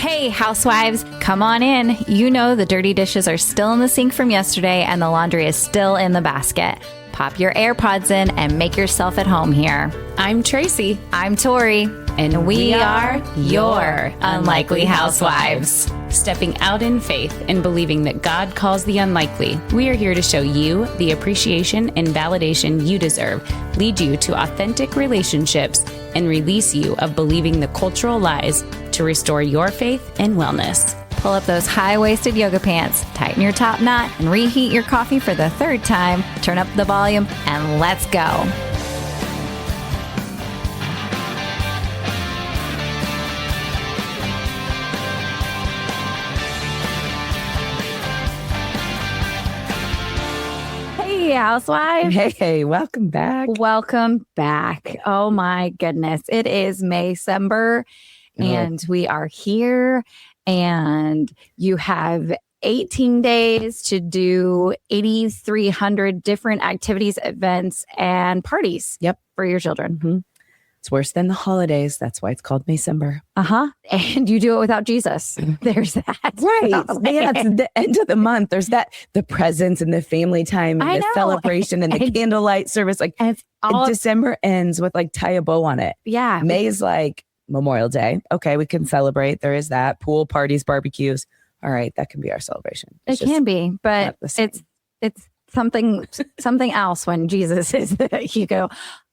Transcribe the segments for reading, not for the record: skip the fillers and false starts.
Hey, housewives, come on in. You know the dirty dishes are still in the sink from yesterday and the laundry is still in the basket. Pop your AirPods in and make yourself at home here. I'm Tracy. I'm Tori. And we are your Unlikely Housewives. Stepping out in faith and believing that God calls the unlikely, we are here to show you the appreciation and validation you deserve, lead you to authentic relationships, and release you of believing the cultural lies to restore your faith and wellness. Pull up those high-waisted yoga pants, tighten your top knot, and reheat your coffee for the third time. Turn up the volume, and let's go. Hey, housewives. Hey, welcome back. Welcome back. Oh my goodness. It is Maycember and we are here and you have 18 days to do 8,300 different activities, events, and parties. Yep. For your children. Mm-hmm. It's worse than the holidays. That's why it's called Maycember. And you do it without Jesus. There's that. Right. Yeah, it's the end of the month. There's the presents and the family time and the celebration and the candlelight service. Like December ends with like tie a bow on it. Yeah. May is like Memorial Day. Okay, we can celebrate. There is that. Pool parties, barbecues. All right, that can be our celebration. It can be, but it's something else when Jesus is there. You go,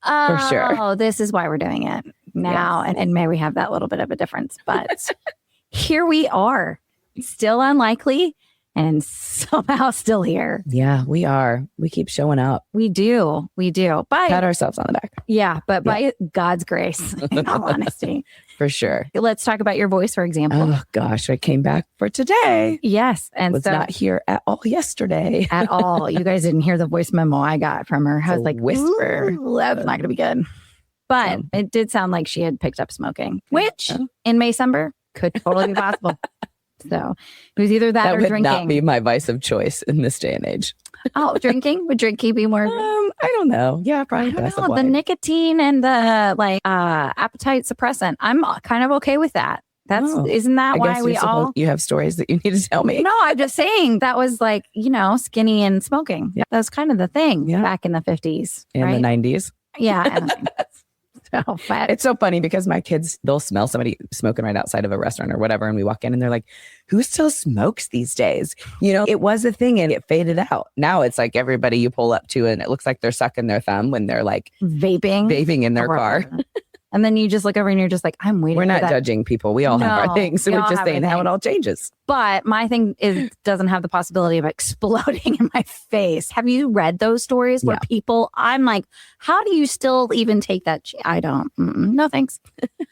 for sure. Oh, this is why we're doing it now. Yes. And may we have that little bit of a difference. But here we are, still unlikely and somehow still here. Yeah, we are. We keep showing up. We do. Pat ourselves on the back. Yeah, but by God's grace, in all honesty. For sure. Let's talk about your voice, for example. Oh, gosh. I came back for today. Yes. And was not here at all yesterday. At all. You guys didn't hear the voice memo I got from her. I was like, whisper. That's not going to be good. But it did sound like she had picked up smoking, which in Maycember could totally be possible. So it was either that or drinking. That would not be my vice of choice in this day and age. Oh, drinking? Would drinking be more? I don't know. Yeah, probably. The nicotine and the appetite suppressant. I'm kind of okay with that. Isn't that why we all? You have stories that you need to tell me. No, I'm just saying that was like, skinny and smoking. Yeah. That was kind of the thing back in the 50s. And the 90s. Yeah. So it's so funny because my kids, they'll smell somebody smoking right outside of a restaurant or whatever. And we walk in and they're like, who still smokes these days? It was a thing and it faded out. Now it's like everybody you pull up to and it looks like they're sucking their thumb when they're like vaping in their car. And then you just look over and you're just like, I'm waiting. We're not judging people. We all have our things. So we're just saying how it all changes. But my thing doesn't have the possibility of exploding in my face. Have you read those stories where people, I'm like, how do you still even take that? I don't. No, thanks.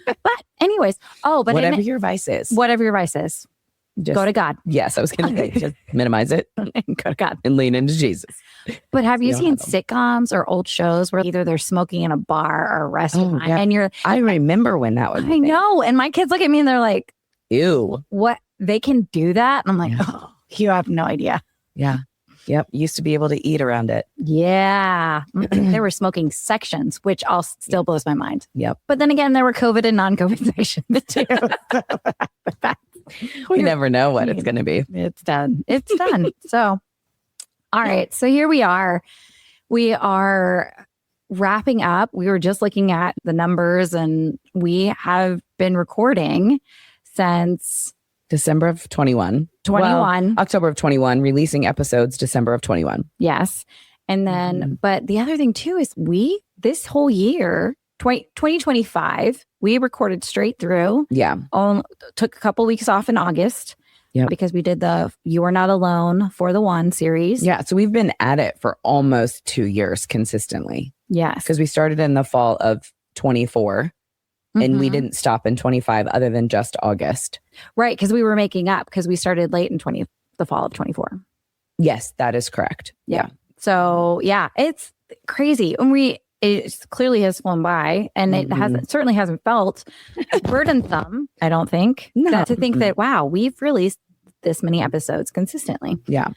But anyways. Whatever your vice is. Just go to God. Yes, I was going to say, just minimize it. And go to God. And lean into Jesus. But have you seen sitcoms or old shows where either they're smoking in a bar or a restaurant? Oh, yeah. And I remember when that was. I know. And my kids look at me and they're like, ew. What? They can do that? And I'm like, oh, you have no idea. Yeah. Yep. Used to be able to eat around it. Yeah. There were smoking sections, which still blows my mind. Yep. But then again, there were COVID and non-COVID sections too. We never know what it's going to be. It's done. So, all right. So here we are. We are wrapping up. We were just looking at the numbers and we have been recording since December of 21. October of 21, releasing episodes December of 21. Yes. And then, but the other thing too is this whole year, 2025, we recorded straight through. Yeah. Took a couple weeks off in August. Yeah. Because we did the You Are Not Alone for the One series. Yeah. So we've been at it for almost 2 years consistently. Yes. Because we started in the fall of 24. And we didn't stop in 25 other than just August. Right. Because we were making up because we started late in the fall of 24. Yes, that is correct. Yeah. So, yeah, it's crazy. And it clearly has flown by and it certainly hasn't felt burdensome, I don't think. No. To think that, wow, we've released this many episodes consistently. Yeah.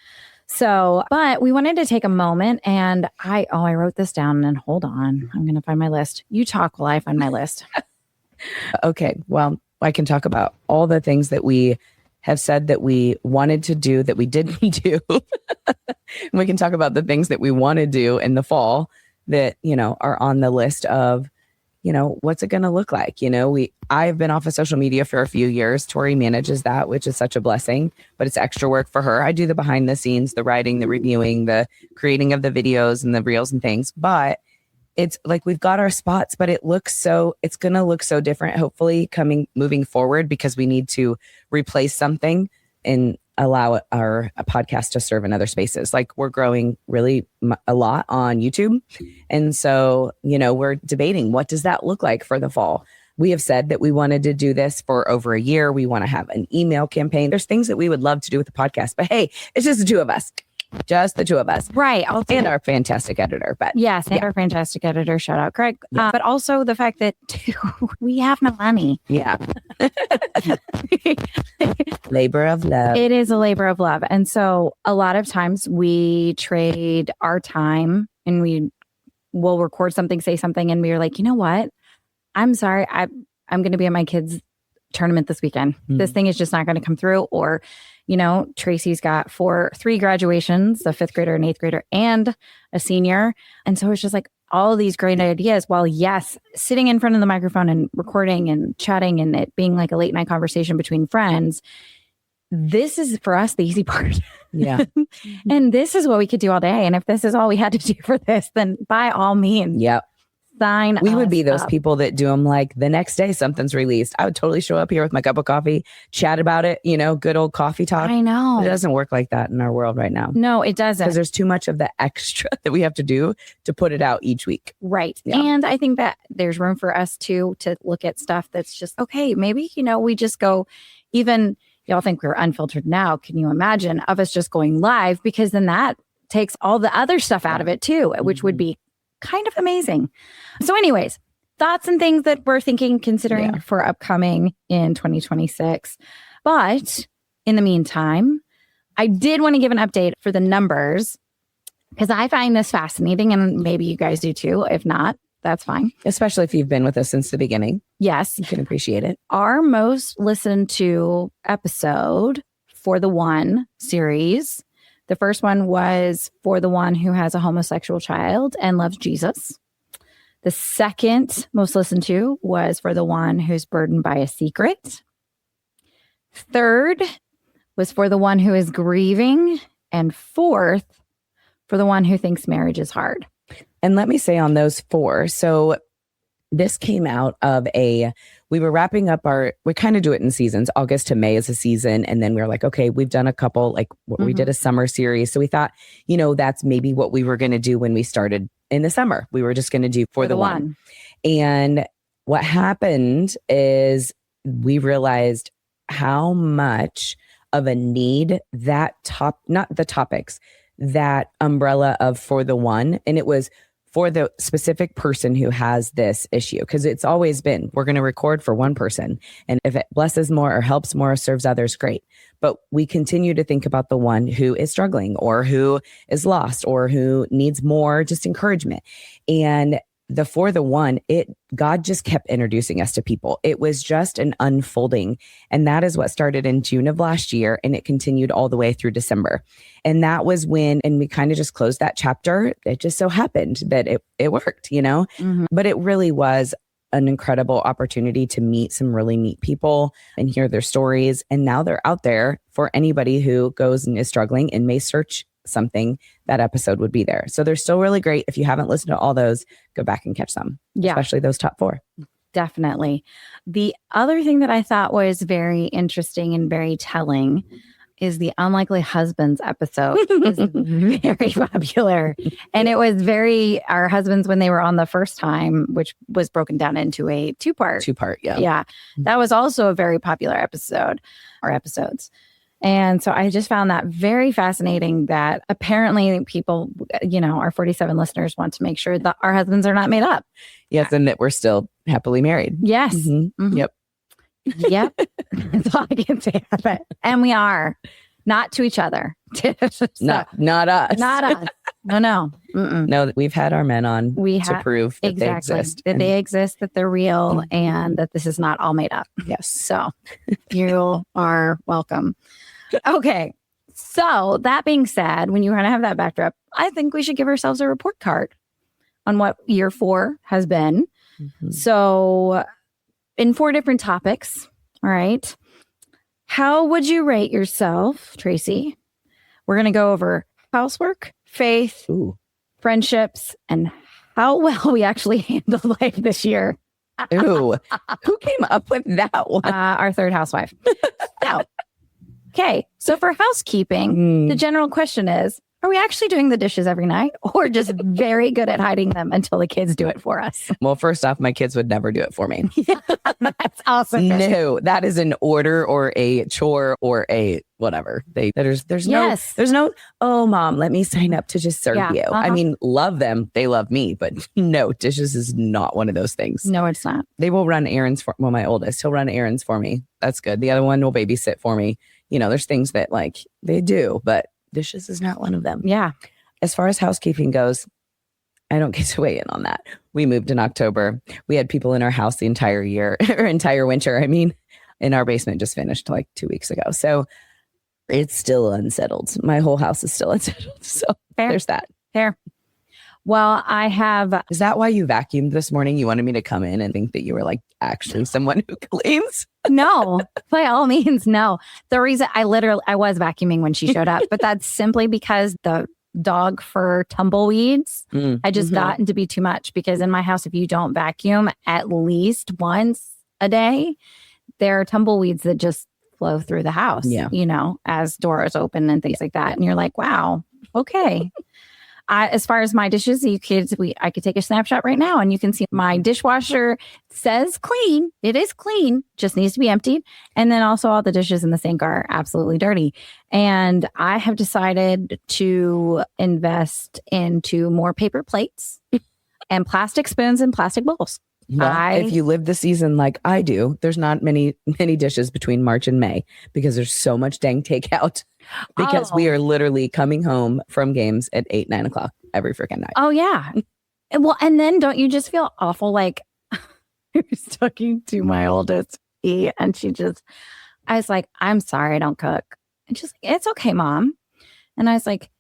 So, but we wanted to take a moment and I wrote this down and hold on. I'm going to find my list. You talk while I find my list. Okay. Well, I can talk about all the things that we have said that we wanted to do that we didn't do. And we can talk about the things that we want to do in the fall that, are on the list of, what's it going to look like? I've been off of social media for a few years. Tori manages that, which is such a blessing, but it's extra work for her. I do the behind the scenes, the writing, the reviewing, the creating of the videos and the reels and things. But it's like we've got our spots, but it's going to look so different, hopefully moving forward, because we need to replace something and allow our podcast to serve in other spaces. Like we're growing really a lot on YouTube. And so, we're debating, what does that look like for the fall? We have said that we wanted to do this for over a year. We want to have an email campaign. There's things that we would love to do with the podcast, but hey, it's just the two of us. Just the two of us. Right. And our fantastic editor. But yes, and our fantastic editor. Shout out, Greg. Yeah. But also the fact that we have no money. Yeah. Labor of love. It is a labor of love. And so a lot of times we trade our time and we will record something, say something, and we're like, you know what? I'm sorry. I'm going to be at my kids' tournament this weekend. Mm-hmm. This thing is just not going to come through. Or Tracy's got 3 graduations, a 5th grader, an 8th grader, and a senior. And so it's just like all of these great ideas. While yes, sitting in front of the microphone and recording and chatting and it being like a late night conversation between friends, this is for us the easy part. Yeah. And this is what we could do all day. And if this is all we had to do for this, then by all means. Yep. We would be those people that do them like the next day something's released. I would totally show up here with my cup of coffee, chat about it, good old coffee talk. I know. It doesn't work like that in our world right now. No, it doesn't. Because there's too much of the extra that we have to do to put it out each week. Right. Yeah. And I think that there's room for us to look at stuff that's just, okay, maybe, we just go, even y'all think we're unfiltered now. Can you imagine of us just going live? Because then that takes all the other stuff out of it too, which would be kind of amazing. So anyways, thoughts and things that we're considering for upcoming in 2026. But in the meantime, I did want to give an update for the numbers because I find this fascinating and maybe you guys do too. If not, that's fine. Especially if you've been with us since the beginning. Yes. You can appreciate it. Our most listened to episode for the One series, the first one was for the one who has a homosexual child and loves Jesus. The second most listened to was for the one who's burdened by a secret. Third was for the one who is grieving. And fourth, for the one who thinks marriage is hard. And let me say on those 4, so this came out of we were wrapping up we kind of do it in seasons. August to May is a season. And then we were like, okay, we've done a couple, we did a summer series. So we thought, that's maybe what we were going to do when we started in the summer. We were just going to do for the one. And what happened is we realized how much of a need that not the topics, that umbrella of for the one. And it was for the specific person who has this issue. Because it's always been, we're going to record for one person. And if it blesses more or helps more or serves others, great. But we continue to think about the one who is struggling or who is lost or who needs more just encouragement. And for the one, God just kept introducing us to people. It was just an unfolding. And that is what started in June of last year. And it continued all the way through December. And that was when, and we kind of just closed that chapter. It just so happened that it worked, Mm-hmm. But it really was an incredible opportunity to meet some really neat people and hear their stories. And now they're out there for anybody who goes and is struggling and may search something. That episode would be there. So they're still really great. If you haven't listened to all those, go back and catch them. Yeah. Especially those top 4. Definitely. The other thing that I thought was very interesting and very telling is the Unlikely Husbands episode. Is very popular. And it was our husbands when they were on the first time, which was broken down into a 2-part. 2-part, yeah. Yeah. That was also a very popular episode or episodes. And so I just found that very fascinating that apparently people, our 47 listeners want to make sure that our husbands are not made up. Yes. And that we're still happily married. Yes. Mm-hmm. Mm-hmm. Yep. That's all I can say about it. And we are. Not to each other. So, not us. not us. No. No, we've had our men on We to have prove that they exactly exist. that they exist, that they're real, and that this is not all made up. Yes. So you are welcome. Okay. So that being said, when you kind of have that backdrop, I think we should give ourselves a report card on what year 4 has been. Mhm. So in 4 different topics. All right. How would you rate yourself, Tracy? We're going to go over housework, faith, Ooh. friendships, and how well we actually handled life this year. Ooh. Who came up with that one? Our third housewife. So, okay. So for housekeeping, the general question is, are we actually doing the dishes every night or just very good at hiding them until the kids do it for us? Well, first off, my kids would never do it for me. That's awesome. No, that is an order or a chore or a whatever. There's no, oh, mom, let me sign up to just serve you. I mean, love them. They love me, but no, dishes is not one of those things. No, it's not. They will run errands for, well, my oldest, he'll run errands for me. That's good. The other one will babysit for me. You know, there's things that like they do, but dishes is not one of them. Yeah. As far as housekeeping goes, I don't get to weigh in on that. We moved in October. We had people in our house the entire year or entire winter. I mean, and our basement just finished like 2 weeks ago. So it's still unsettled. My whole house is still unsettled. So there's that. Fair. Well, I have. Is that why you vacuumed this morning? You wanted me to come in and think that you were like actually someone who cleans? No, by all means, no. The reason I was vacuuming when she showed up, but that's simply because the dog fur tumbleweeds, I just gotten to be too much because in my house, if you don't vacuum at least once a day, there are tumbleweeds that just flow through the house, you know, as doors open and things like that. And you're like, wow, okay. As far as my dishes, I could take a snapshot right now and you can see my dishwasher says clean. It is clean, just needs to be emptied. And then also all the dishes in the sink are absolutely dirty. And I have decided to invest into more paper plates and plastic spoons and plastic bowls. Well, if you live the season like I do, there's not many dishes between March and May because there's so much dang takeout because we are literally coming home from games at 8, 9 o'clock every freaking night. Oh, yeah. Well, and then don't you just feel awful? Like I was talking to my oldest, E, and I was like, I'm sorry, I don't cook. And she's like, it's okay, Mom. And I was like,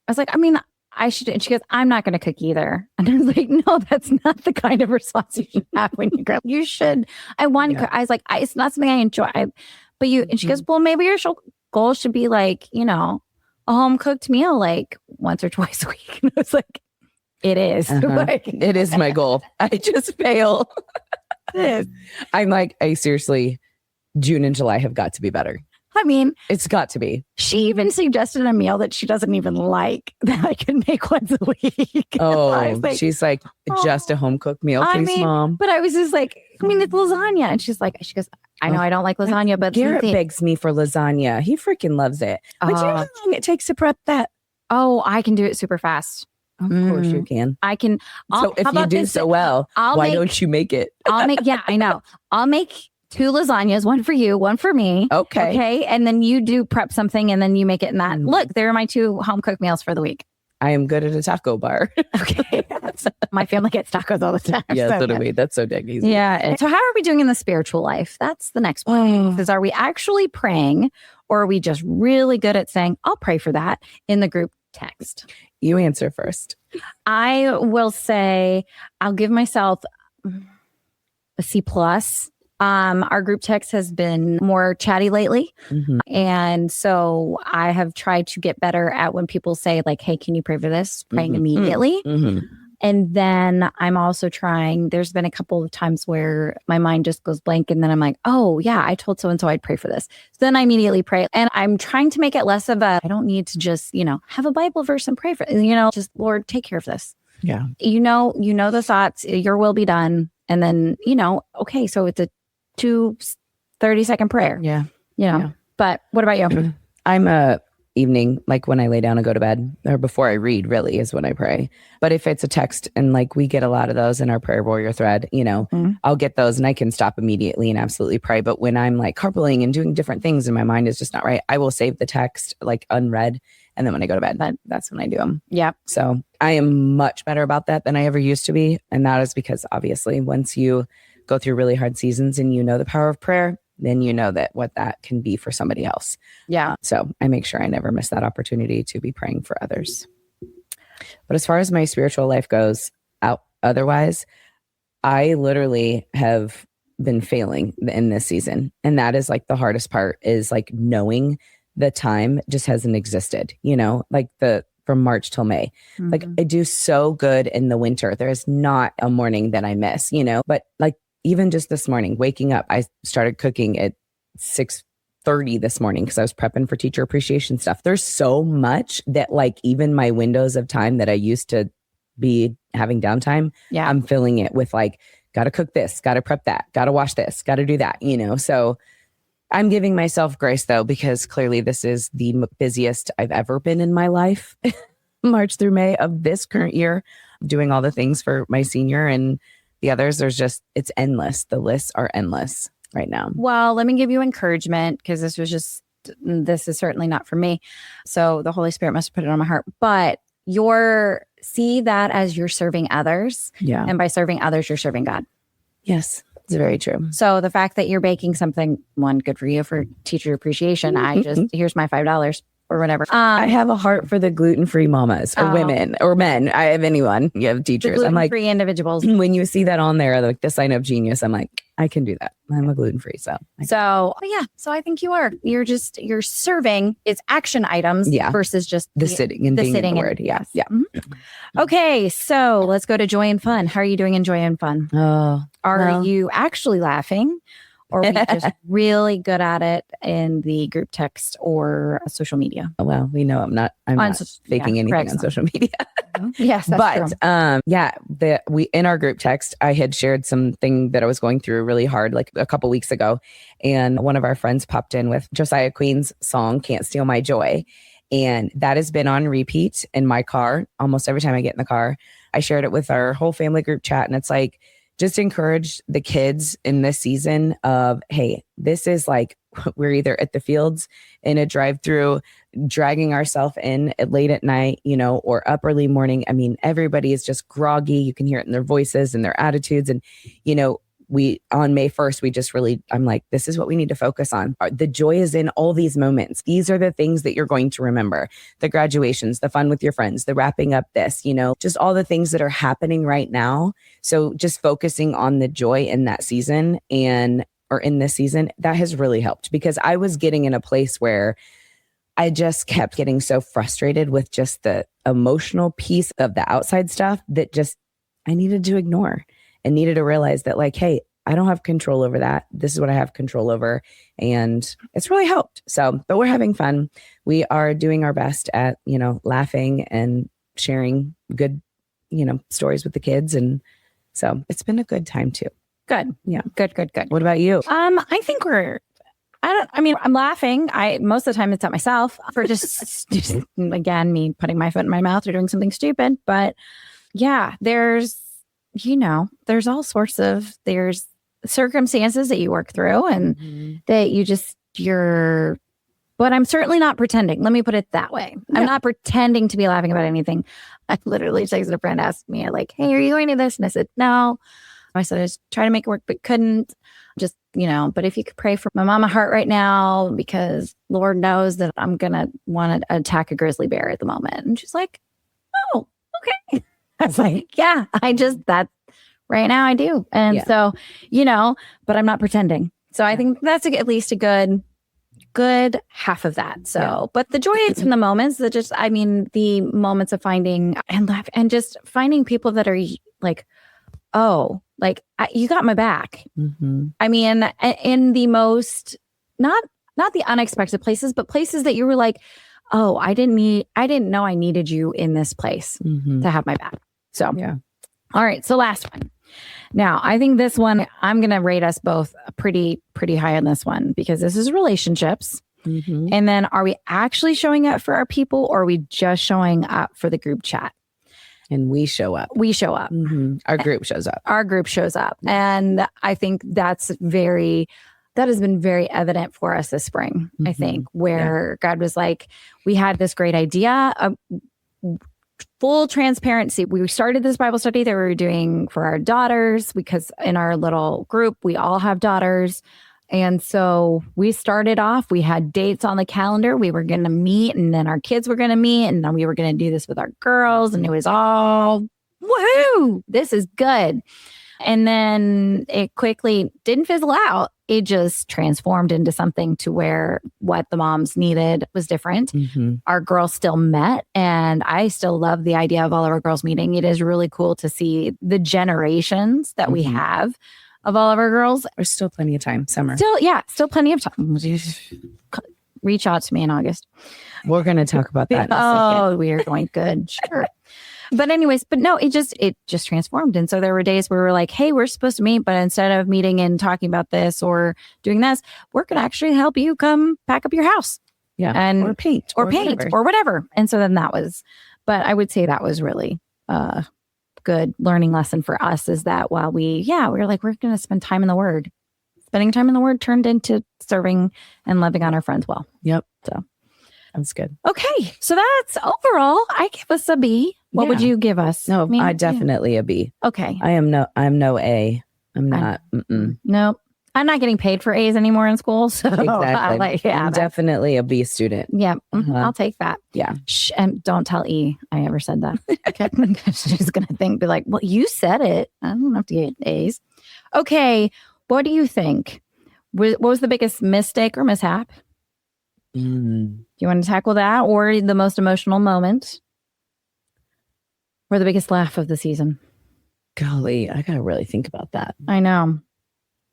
I mean, I should. And she goes, I'm not going to cook either. And I was like, no, that's not the kind of response you should have when you grow up. You should. I want to cook. I was like, it's not something I enjoy. But you, and she goes, well, maybe your goal should be like, you know, a home cooked meal like once or twice a week. And I was like, it is. Like, it is my goal. I just fail. I'm like, I seriously, June and July have got to be better. I mean, it's got to be. She even suggested a meal that she doesn't even like that I can make once a week. Oh, she's like, just a home cooked meal, please, Mom. But I was just like, I mean, it's lasagna. And she goes, I know I don't like lasagna, but Garrett begs me for lasagna. He freaking loves it. But you know how long it takes to prep that? Oh, I can do it super fast. Of course you can. I can. So if you do so well, why don't you make it? Yeah, I know. I'll make 2 lasagnas, one for you, one for me. Okay. And then you do prep something and then you make it in that. Look, there are my 2 home cooked meals for the week. I am good at a taco bar. Okay. My family gets tacos all the time. Yeah, so do we. That's so dang easy. Yeah. So how are we doing in the spiritual life? That's the next one. Because are we actually praying or are we just really good at saying, I'll pray for that in the group text? You answer first. I will say I'll give myself a C+. Our group text has been more chatty lately. And so I have tried to get better at when people say like, hey, can you pray for this? Praying immediately. And then I'm also trying, there's been a couple of times where my mind just goes blank. And then I'm like, oh yeah, I told so-and-so I'd pray for this. So then I immediately pray. And I'm trying to make it less of I don't need to just, have a Bible verse and pray for it. Just Lord, take care of this. Yeah. You know the thoughts, your will be done. And then, okay, so it's a 2 30-second prayer. Yeah. But what about you? I'm a evening, like when I lay down and go to bed, or before I read, really is when I pray. But if it's a text, and like we get a lot of those in our prayer warrior thread, I'll get those and I can stop immediately and absolutely pray. But when I'm like carpooling and doing different things and my mind is just not right, I will save the text like unread. And then when I go to bed, that's when I do them. Yeah. So I am much better about that than I ever used to be. And that is because obviously once you go through really hard seasons and you know the power of prayer, then you know that what that can be for somebody else. Yeah. So I make sure I never miss that opportunity to be praying for others. But as far as my spiritual life goes, otherwise, I literally have been failing in this season. And that is like the hardest part, is like knowing the time just hasn't existed, like from March till May. Mm-hmm. Like I do so good in the winter. There is not a morning that I miss, but like even just this morning, waking up, I started cooking at 6:30 this morning because I was prepping for teacher appreciation stuff. There's so much that like even my windows of time that I used to be having downtime, I'm filling it with like, got to cook this, got to prep that, got to wash this, got to do that, So I'm giving myself grace though, because clearly this is the busiest I've ever been in my life, March through May of this current year, doing all the things for my senior and the others. It's endless. The lists are endless right now. Well, let me give you encouragement, because this is certainly not for me. So the Holy Spirit must have put it on my heart, but see that as you're serving others. Yeah. And by serving others, you're serving God. Yes, it's very true. So the fact that you're baking something, one, good for you for teacher appreciation. Here's my $5 or whatever. I have a heart for the gluten-free mamas or women or men. I have anyone. You have teachers. I'm like, gluten-free individuals. When you see that on there, like the sign of genius, I'm like, I can do that. I'm a gluten-free. So I think you are. You're serving. It's action items versus just the sitting and being in the word. Yes. Yeah. Mm-hmm. Okay. So let's go to joy and fun. How are you doing in joy and fun? Are you actually laughing? Or are we just really good at it in the group text or social media? Well, we know I'm not faking anything on social media. Yes, that's true. We in our group text, I had shared something that I was going through really hard, like a couple weeks ago. And one of our friends popped in with Josiah Queen's song, Can't Steal My Joy. And that has been on repeat in my car almost every time I get in the car. I shared it with our whole family group chat. And it's like, just encourage the kids in this season of, hey, this is like, we're either at the fields in a drive-through, dragging ourselves in at late at night, or up early morning. I mean, everybody is just groggy. You can hear it in their voices and their attitudes. And, on May 1st, I'm like, this is what we need to focus on. The joy is in all these moments. These are the things that you're going to remember. The graduations, the fun with your friends, the wrapping up this, just all the things that are happening right now. So just focusing on the joy in that season or in this season, that has really helped, because I was getting in a place where I just kept getting so frustrated with just the emotional piece of the outside stuff that just I needed to ignore. And needed to realize that, like, hey, I don't have control over that. This is what I have control over. And it's really helped. So, but we're having fun. We are doing our best at, laughing and sharing good, stories with the kids. And so it's been a good time too. Good. Yeah. Good. What about you? I think I'm laughing. Most of the time it's at myself for just again, me putting my foot in my mouth or doing something stupid. But yeah, there's all sorts of, there's circumstances that you work through and that but I'm certainly not pretending. Let me put it that way. Yeah. I'm not pretending to be laughing about anything. I literally texted a friend, asked me like, hey, are you going to this? And I said, no. I said, I was trying to make it work, but couldn't. Just, but if you could pray for my mama heart right now, because Lord knows that I'm going to want to attack a grizzly bear at the moment. And she's like, oh, okay. I was like, yeah, that's right now I do. And so, but I'm not pretending. So I think that's at least a good half of that. So, but the joy is in the moments that the moments of finding and laugh and just finding people that are like, oh, like you got my back. Mm-hmm. I mean, in the most, not the unexpected places, but places that you were like, oh, I didn't know I needed you in this place to have my back. So, all right. So last one. Now, I think this one, I'm going to rate us both pretty high on this one, because this is relationships. Mhm. And then are we actually showing up for our people, or are we just showing up for the group chat? And we show up. We show up. Our group shows up. Our group shows up. And I think that has been very evident for us this spring, I think, where God was like, we had this great idea of full transparency. We started this Bible study that we were doing for our daughters, because in our little group, we all have daughters. And so we started off, we had dates on the calendar. We were going to meet, and then our kids were going to meet, and then we were going to do this with our girls. And it was all, woohoo, this is good. And then it quickly didn't fizzle out. It just transformed into something to where what the moms needed was different. Our girls still met, and I still love the idea of all of our girls meeting. It is really cool to see the generations that we have of all of our girls. There's still plenty of time. Summer. Still plenty of time. Reach out to me in August. We're going to talk about that in a second. We are going good. Sure. But anyways, no, it just transformed. And so there were days where we were like, hey, we're supposed to meet, but instead of meeting and talking about this or doing this, we're going to actually help you come pack up your house. Yeah. And or paint. Or whatever. And so then but I would say that was really good learning lesson for us, is that while we were like, we're going to spend time in the Word. Spending time in the Word turned into serving and loving on our friends well. Yep. So that's good. Okay. So that's overall, I give us a B. What would you give us? No, I definitely a B. Okay. I'm no A. I'm not. Nope. I'm not getting paid for A's anymore in school. So exactly. I'm definitely a B student. Yeah. I'll take that. Yeah. Shh, and don't tell E I ever said that. Okay. She's going to be like, well, you said it. I don't have to get A's. Okay. What do you think? What was the biggest mistake or mishap? Do you want to tackle that, or the most emotional moment, or the biggest laugh of the season? Golly, I got to really think about that. I know.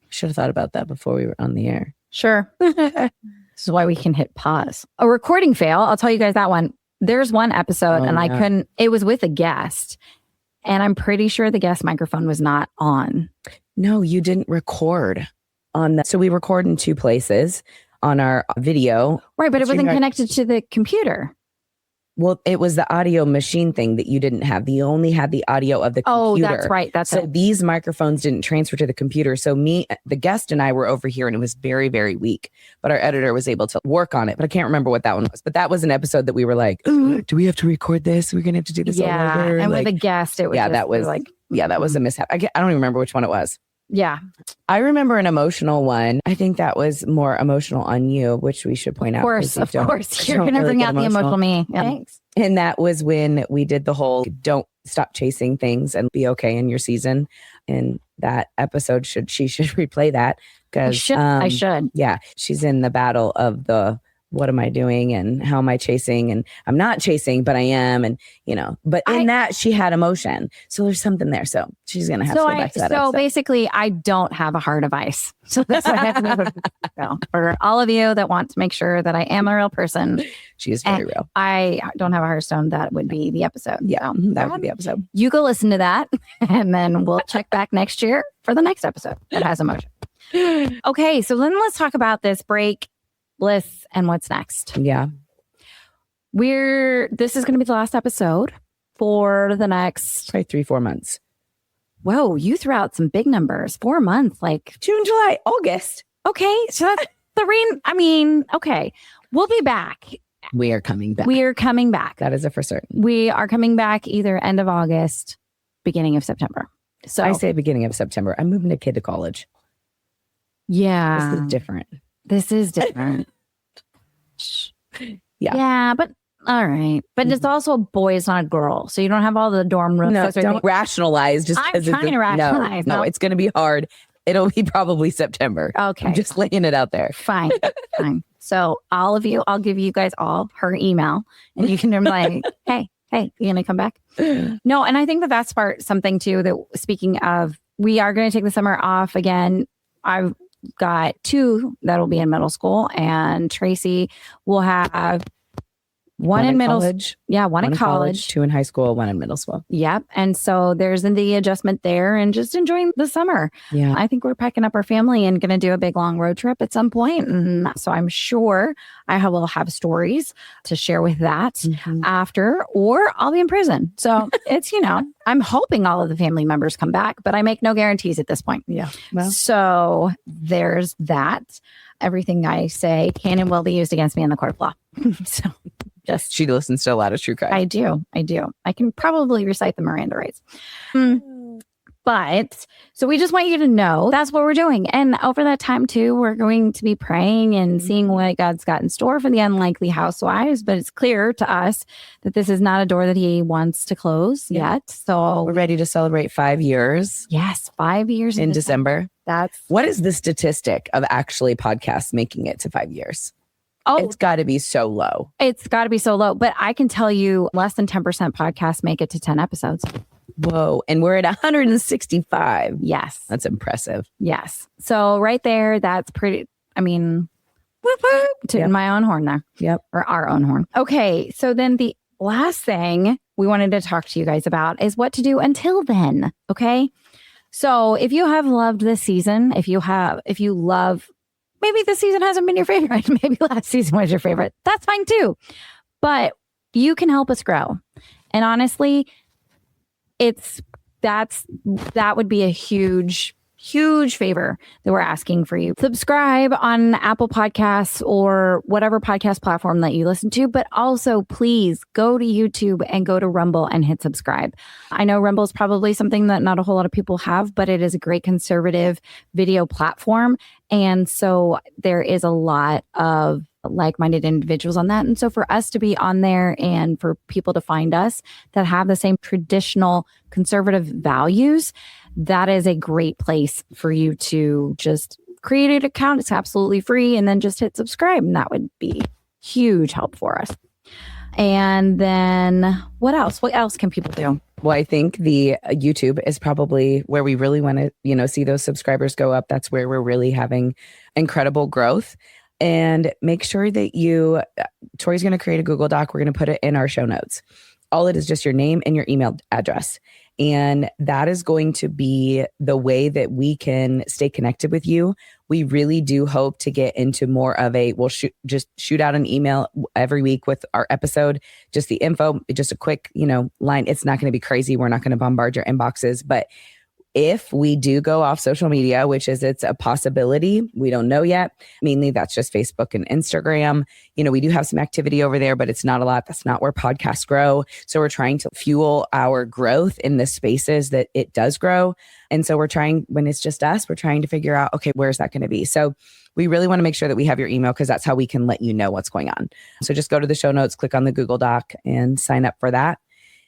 Should have thought about that before we were on the air. Sure. This is why we can hit pause. A recording fail. I'll tell you guys that one. There's one episode and I couldn't, it was with a guest, and I'm pretty sure the guest microphone was not on. No, you didn't record on that. So we record in two places on our video. Right, but it wasn't connected to the computer. Well, it was the audio machine thing that you didn't have. You only had the audio of the computer. Oh, that's right. So these microphones didn't transfer to the computer. So the guest and I were over here, and it was very, very weak. But our editor was able to work on it. But I can't remember what that one was. But that was an episode that we were like, do we have to record this? We're going to have to do this all over. And with a guest, it was that was like, that was a mishap. I don't even remember which one it was. Yeah. I remember an emotional one. I think that was more emotional on you, which we should point out. Of course. You're going to bring out the emotional me. Yeah. Thanks. And that was when we did the whole don't stop chasing things and be okay in your season. And that episode she should replay that, because I should. Yeah. She's in the battle of the what am I doing and how am I chasing, and I'm not chasing, but I am. And, but in that she had emotion. So there's something there. So she's going to have to go back to that episode. Basically I don't have a heart of ice. So that's what I have to know. For all of you that want to make sure that I am a real person. She is very real. I don't have a heart of stone. That would be the episode. Yeah. That would be the episode. You go listen to that, and then we'll check back next year for the next episode that has emotion. Okay. So then let's talk about this break, bliss, and what's next. Yeah. This is going to be the last episode for the next probably 3-4 months. Whoa, you threw out some big numbers. 4 months, like June, July, August. Okay. So that's okay. We'll be back. We are coming back. That is a for certain. We are coming back either end of August, beginning of September. So I say beginning of September. I'm moving a kid to college. Yeah. This is different. Yeah, but all right. But it's also a boy, it's not a girl. So you don't have all the dorm rooms. No, don't rationalize. Just I'm trying to rationalize. No, it's going to be hard. It'll be probably September. Okay. I'm just laying it out there. Fine. So all of you, I'll give you guys all her email, and you can be like, hey, you going to come back? No, and I think that's something too, that speaking of, we are going to take the summer off again. I've got 2 that'll be in middle school, and Tracy will have One in middle college. Yeah, one in college. 2 in high school, 1 in middle school. Yep. And so there's the adjustment there and just enjoying the summer. Yeah. I think we're packing up our family and going to do a big long road trip at some point. And so I'm sure I will have stories to share with that after, or I'll be in prison. So it's, I'm hoping all of the family members come back, but I make no guarantees at this point. Yeah. Well. So there's that. Everything I say can and will be used against me in the court of law. So she listens to a lot of true crime. I do. I can probably recite the Miranda rights. But so we just want you to know that's what we're doing. And over that time too, we're going to be praying and seeing what God's got in store for the unlikely housewives. But it's clear to us that this is not a door that he wants to close yet. So we're ready to celebrate 5 years. Yes, 5 years in December. What is the statistic of actually podcasts making it to 5 years? Oh, it's got to be so low. It's got to be so low. But I can tell you less than 10% podcasts make it to 10 episodes. Whoa. And we're at 165. Yes. That's impressive. Yes. So right there, that's pretty, whoop, whoop, tooting my own horn there. Yep. Or our own horn. Okay. So then the last thing we wanted to talk to you guys about is what to do until then. Okay. So if you have loved this season, if you love, maybe this season hasn't been your favorite. Maybe last season was your favorite. That's fine too. But you can help us grow. And honestly, that would be a huge favor that we're asking for you. Subscribe on Apple Podcasts or whatever podcast platform that you listen to, but also please go to YouTube and go to Rumble and hit subscribe. I know Rumble is probably something that not a whole lot of people have, but it is a great conservative video platform. And so there is a lot of like-minded individuals on that. And so for us to be on there and for people to find us that have the same traditional conservative values, that is a great place for you to just create an account. It's absolutely free. And then just hit subscribe. And that would be huge help for us. And then what else? What else can people do? Well, I think the YouTube is probably where we really want to, see those subscribers go up. That's where we're really having incredible growth. And make sure that Tori's going to create a Google Doc. We're going to put it in our show notes. All it is just your name and your email address. And that is going to be the way that we can stay connected with you. We really do hope to get into more of we'll shoot out an email every week with our episode, just the info, just a quick, line. It's not going to be crazy. We're not going to bombard your inboxes, but if we do go off social media, it's a possibility, we don't know yet. Mainly that's just Facebook and Instagram. We do have some activity over there, but it's not a lot. That's not where podcasts grow. So we're trying to fuel our growth in the spaces that it does grow. And so when it's just us, we're trying to figure out, okay, where's that going to be? So we really want to make sure that we have your email because that's how we can let you know what's going on. So just go to the show notes, click on the Google Doc and sign up for that.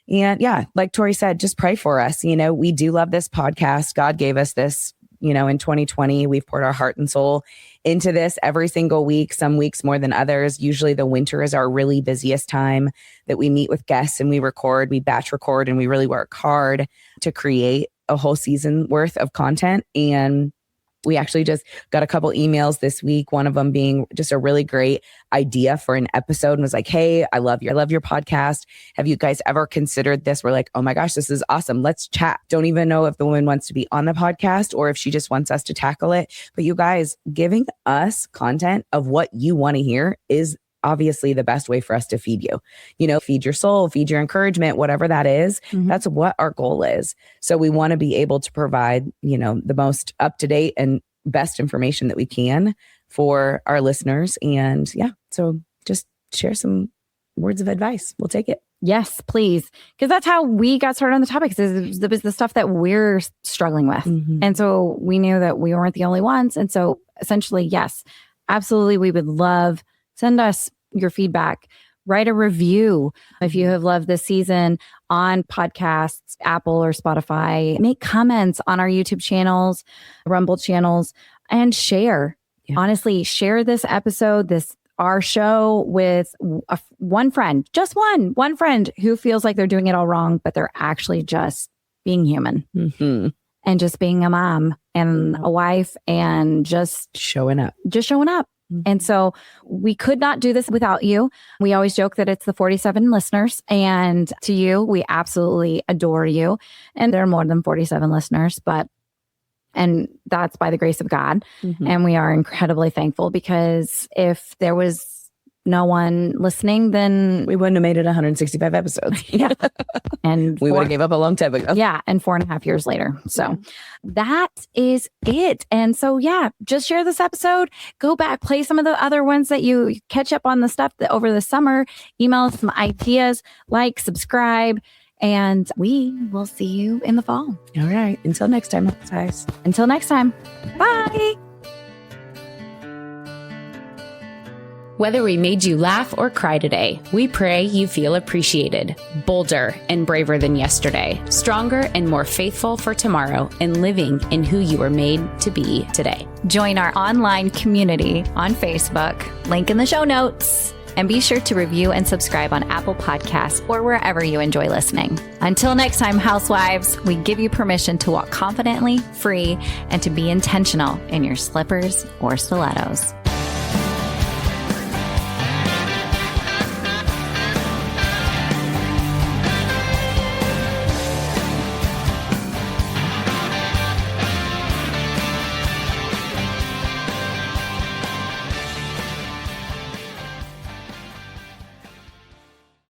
And yeah, like Tori said, just pray for us. We do love this podcast. God gave us this, in 2020. We've poured our heart and soul into this every single week, some weeks more than others. Usually the winter is our really busiest time that we meet with guests and we batch record, and we really work hard to create a whole season worth of content. And we actually just got a couple emails this week, one of them being just a really great idea for an episode and was like, hey, I love your podcast. Have you guys ever considered this? We're like, oh my gosh, this is awesome. Let's chat. Don't even know if the woman wants to be on the podcast or if she just wants us to tackle it. But you guys, giving us content of what you want to hear is obviously the best way for us to feed you, feed your soul, feed your encouragement, whatever that is. Mm-hmm. That's what our goal is. So we want to be able to provide, the most up-to-date and best information that we can for our listeners. And yeah, so just share some words of advice. We'll take it. Yes, please. Because that's how we got started on the topic. It was the stuff that we're struggling with. Mm-hmm. And so we knew that we weren't the only ones. And so essentially, yes, absolutely. We would love, send us your feedback, write a review if you have loved this season on podcasts, Apple or Spotify. Make comments on our YouTube channels, Rumble channels, and share. Yeah. Honestly, share this episode, our show with one friend, just one friend who feels like they're doing it all wrong, but they're actually just being human and just being a mom and a wife and just showing up. And so we could not do this without you. We always joke that it's the 47 listeners. And to you, we absolutely adore you. And there are more than 47 listeners, and that's by the grace of God. And we are incredibly thankful, because if there was no one listening, then we wouldn't have made it 165 episodes. Yeah. And we would have gave up a long time ago. Yeah. And 4.5 years later. So that is it. And so, just share this episode, go back, play some of the other ones that you catch up on the stuff that over the summer, email us some ideas, subscribe, and we will see you in the fall. All right. Until next time, guys. Until next time. Bye. Whether we made you laugh or cry today, we pray you feel appreciated, bolder and braver than yesterday, stronger and more faithful for tomorrow, and living in who you were made to be today. Join our online community on Facebook, link in the show notes, and be sure to review and subscribe on Apple Podcasts or wherever you enjoy listening. Until next time, housewives, we give you permission to walk confidently, free, and to be intentional in your slippers or stilettos.